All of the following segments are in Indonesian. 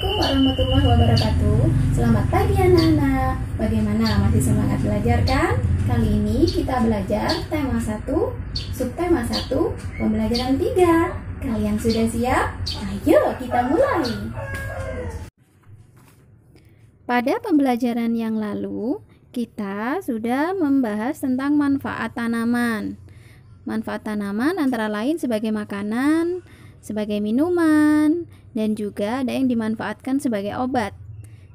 Assalamualaikum warahmatullahi wabarakatuh. Selamat pagi anak-anak. Bagaimana, masih semangat belajar kan? Kali ini kita belajar tema 1, subtema 1, pembelajaran 3. Kalian sudah siap? Ayo kita mulai. Pada pembelajaran yang lalu, kita sudah membahas tentang manfaat tanaman. Manfaat tanaman antara lain sebagai makanan, sebagai minuman, dan juga ada yang dimanfaatkan sebagai obat.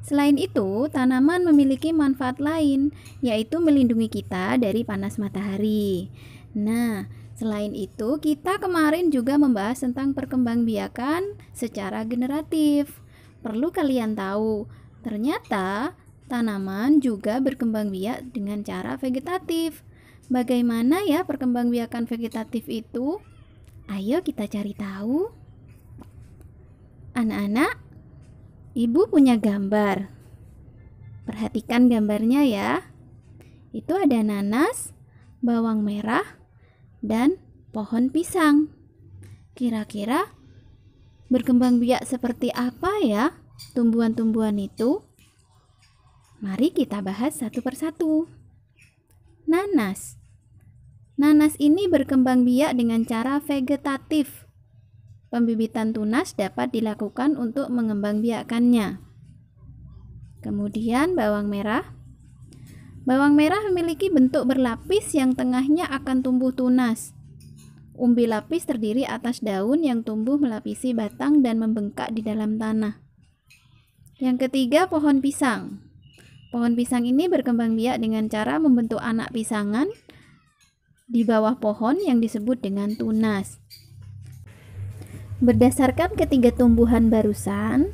Selain itu, tanaman memiliki manfaat lain, yaitu melindungi kita dari panas matahari. Nah, selain itu, kita kemarin juga membahas tentang perkembangbiakan secara generatif. Perlu kalian tahu, ternyata tanaman juga berkembang biak dengan cara vegetatif. Bagaimana ya perkembangbiakan vegetatif itu? Ayo kita cari tahu. Anak-anak, Ibu punya gambar. Perhatikan gambarnya ya. Itu ada nanas, bawang merah, dan pohon pisang. Kira-kira berkembang biak seperti apa ya tumbuhan-tumbuhan itu? Mari kita bahas satu persatu. Nanas. Nanas ini berkembang biak dengan cara vegetatif. Pembibitan tunas dapat dilakukan untuk mengembangbiakkannya. Kemudian bawang merah. Bawang merah memiliki bentuk berlapis yang tengahnya akan tumbuh tunas. Umbi lapis terdiri atas daun yang tumbuh melapisi batang dan membengkak di dalam tanah. Yang ketiga, pohon pisang. Pohon pisang ini berkembang biak dengan cara membentuk anak pisangan di bawah pohon yang disebut dengan tunas. Berdasarkan ketiga tumbuhan barusan,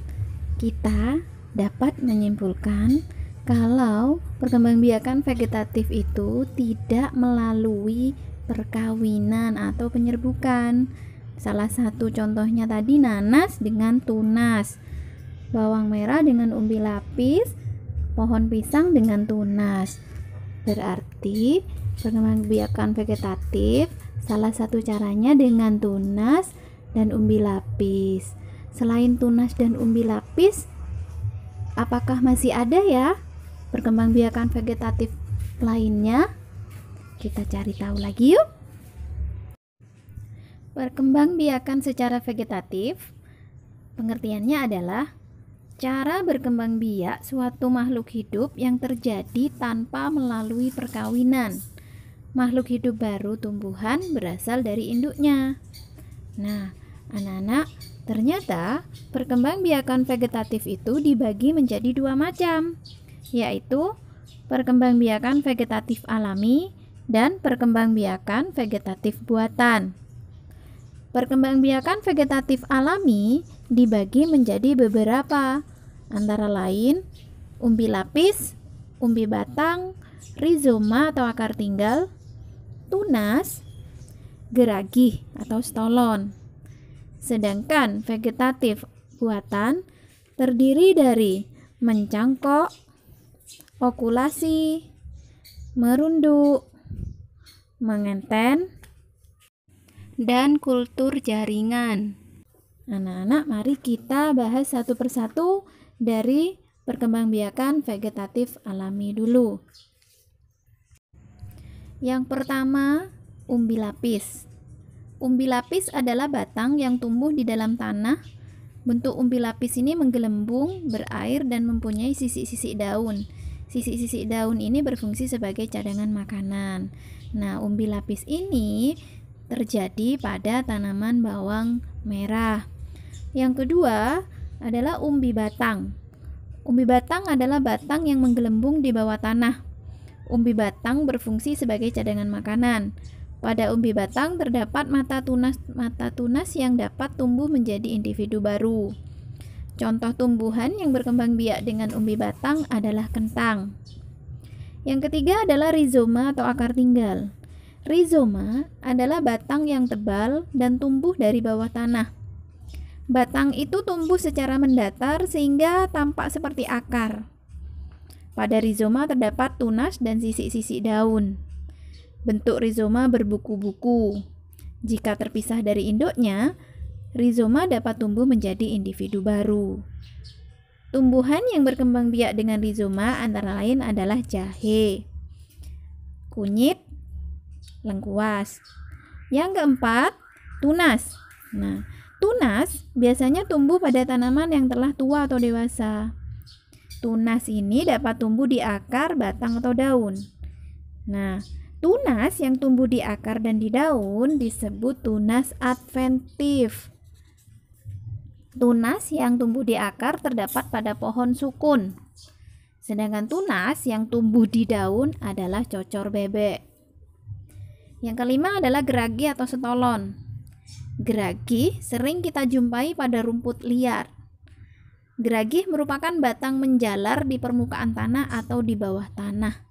kita dapat menyimpulkan kalau perkembangbiakan vegetatif itu tidak melalui perkawinan atau penyerbukan. Salah satu contohnya tadi nanas dengan tunas, bawang merah dengan umbi lapis, pohon pisang dengan tunas. Berarti perkembangbiakan vegetatif salah satu caranya dengan tunas dan umbi lapis. Selain tunas dan umbi lapis, apakah masih ada ya perkembangbiakan vegetatif lainnya? Kita cari tahu lagi yuk. Perkembangbiakan secara vegetatif pengertiannya adalah cara berkembang biak suatu makhluk hidup yang terjadi tanpa melalui perkawinan. Makhluk hidup baru tumbuhan berasal dari induknya. Nah, anak-anak, ternyata perkembangbiakan vegetatif itu dibagi menjadi dua macam, yaitu perkembangbiakan vegetatif alami dan perkembangbiakan vegetatif buatan. Perkembangbiakan vegetatif alami dibagi menjadi beberapa, antara lain umbi lapis, umbi batang, rizoma atau akar tinggal, tunas, geragih atau stolon. Sedangkan vegetatif buatan terdiri dari mencangkok, okulasi, merunduk, mengenten, dan kultur jaringan. Anak-anak, mari kita bahas satu persatu dari perkembangbiakan vegetatif alami dulu. Yang pertama, umbi lapis. Umbi lapis adalah batang yang tumbuh di dalam tanah. Bentuk umbi lapis ini menggelembung, berair, dan mempunyai sisik-sisik daun. Sisik-sisik daun ini berfungsi sebagai cadangan makanan. Nah, umbi lapis ini terjadi pada tanaman bawang merah. Yang kedua adalah umbi batang. Umbi batang adalah batang yang menggelembung di bawah tanah. Umbi batang berfungsi sebagai cadangan makanan. Pada umbi batang terdapat mata tunas yang dapat tumbuh menjadi individu baru. Contoh tumbuhan yang berkembang biak dengan umbi batang adalah kentang. Yang ketiga adalah rizoma atau akar tinggal. Rizoma adalah batang yang tebal dan tumbuh dari bawah tanah. Batang itu tumbuh secara mendatar sehingga tampak seperti akar. Pada rizoma terdapat tunas dan sisik-sisik daun. Bentuk rizoma berbuku-buku. Jika terpisah dari induknya, rizoma dapat tumbuh menjadi individu baru. Tumbuhan yang berkembang biak dengan rizoma antara lain adalah jahe, kunyit, lengkuas. Yang keempat, tunas. Nah, tunas biasanya tumbuh pada tanaman yang telah tua atau dewasa. Tunas ini dapat tumbuh di akar, batang, atau daun. Nah, tunas yang tumbuh di akar dan di daun disebut tunas adventif. Tunas yang tumbuh di akar terdapat pada pohon sukun. Sedangkan tunas yang tumbuh di daun adalah cocor bebek. Yang kelima adalah geragi atau setolon. Geragi sering kita jumpai pada rumput liar. Geragi merupakan batang menjalar di permukaan tanah atau di bawah tanah.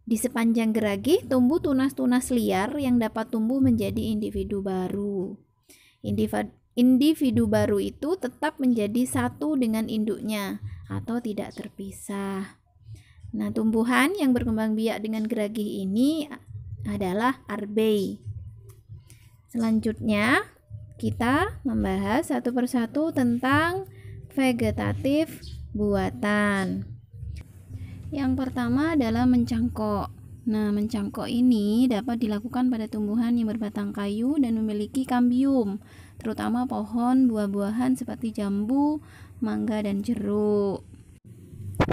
Di sepanjang geragi tumbuh tunas-tunas liar yang dapat tumbuh menjadi individu baru. Individu baru itu tetap menjadi satu dengan induknya atau tidak terpisah. Nah, tumbuhan yang berkembang biak dengan geragi ini adalah arbei. Selanjutnya, kita membahas satu persatu tentang vegetatif buatan. Yang pertama adalah mencangkok. Nah, mencangkok ini dapat dilakukan pada tumbuhan yang berbatang kayu dan memiliki kambium, terutama pohon buah-buahan seperti jambu, mangga, dan jeruk.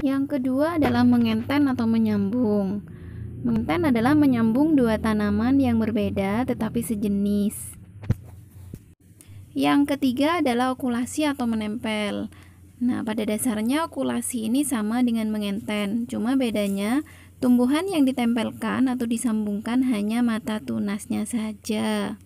Yang kedua adalah mengenten atau menyambung. Mengenten adalah menyambung dua tanaman yang berbeda tetapi sejenis. Yang ketiga adalah okulasi atau menempel. Nah, pada dasarnya okulasi ini sama dengan mengenten, cuma bedanya tumbuhan yang ditempelkan atau disambungkan hanya mata tunasnya saja.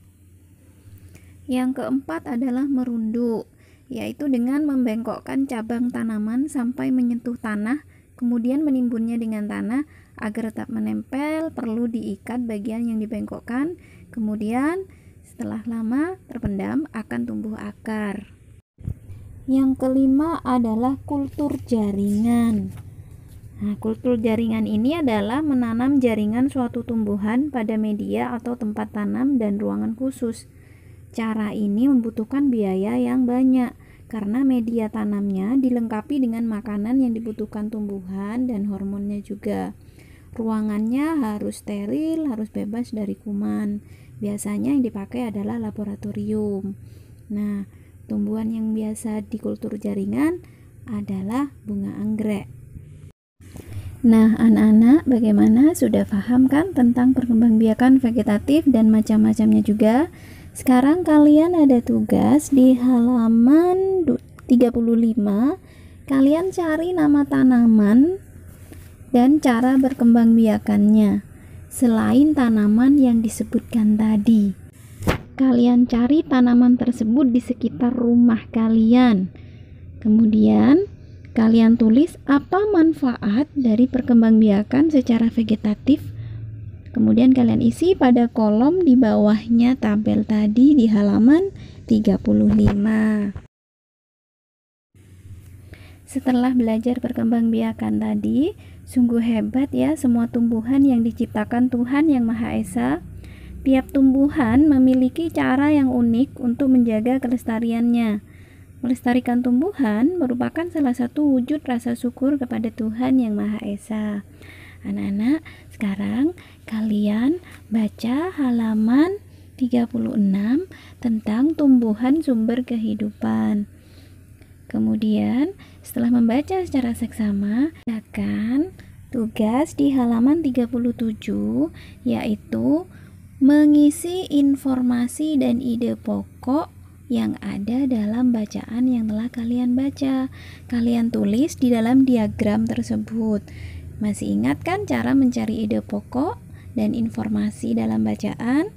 Yang keempat adalah merunduk, yaitu dengan membengkokkan cabang tanaman sampai menyentuh tanah, kemudian menimbunnya dengan tanah. Agar tetap menempel, perlu diikat bagian yang dibengkokkan, kemudian setelah lama terpendam akan tumbuh akar. Yang kelima adalah kultur jaringan. Nah, kultur jaringan ini adalah menanam jaringan suatu tumbuhan pada media atau tempat tanam dan ruangan khusus. Cara ini membutuhkan biaya yang banyak karena media tanamnya dilengkapi dengan makanan yang dibutuhkan tumbuhan dan hormonnya juga. Ruangannya harus steril, harus bebas dari kuman. Biasanya yang dipakai adalah laboratorium. Nah, tumbuhan yang biasa di kultur jaringan adalah bunga anggrek. Nah, anak-anak bagaimana? Sudah paham kan tentang perkembangbiakan vegetatif dan macam-macamnya juga? Sekarang kalian ada tugas di halaman 35. Kalian cari nama tanaman dan cara berkembangbiakannya selain tanaman yang disebutkan tadi. Kalian cari tanaman tersebut di sekitar rumah kalian. Kemudian kalian tulis apa manfaat dari perkembangbiakan secara vegetatif. Kemudian kalian isi pada kolom di bawahnya tabel tadi di halaman 35. Setelah belajar perkembangbiakan tadi, sungguh hebat ya semua tumbuhan yang diciptakan Tuhan Yang Maha Esa. Tiap tumbuhan memiliki cara yang unik untuk menjaga kelestariannya. Melestarikan tumbuhan merupakan salah satu wujud rasa syukur kepada Tuhan Yang Maha Esa. Anak-anak, sekarang kalian baca halaman 36 tentang tumbuhan sumber kehidupan. Kemudian, setelah membaca secara seksama, akan tugas di halaman 37 yaitu mengisi informasi dan ide pokok yang ada dalam bacaan yang telah kalian baca. Kalian tulis di dalam diagram tersebut. Masih ingat kan cara mencari ide pokok dan informasi dalam bacaan?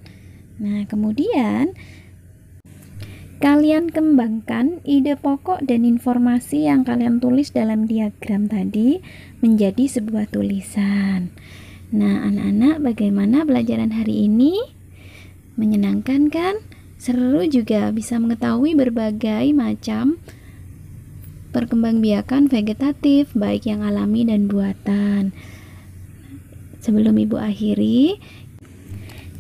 Nah, kemudian kalian kembangkan ide pokok dan informasi yang kalian tulis dalam diagram tadi menjadi sebuah tulisan. Nah, anak-anak bagaimana pelajaran hari ini? Menyenangkan kan? Seru juga, bisa mengetahui berbagai macam perkembangbiakan vegetatif, baik yang alami dan buatan. Sebelum Ibu akhiri,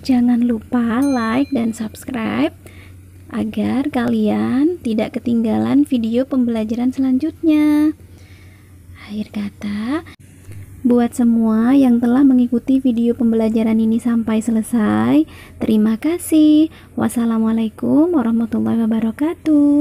jangan lupa like dan subscribe agar kalian tidak ketinggalan video pembelajaran selanjutnya. Akhir kata, buat semua yang telah mengikuti video pembelajaran ini sampai selesai, terima kasih. Wassalamualaikum warahmatullahi wabarakatuh.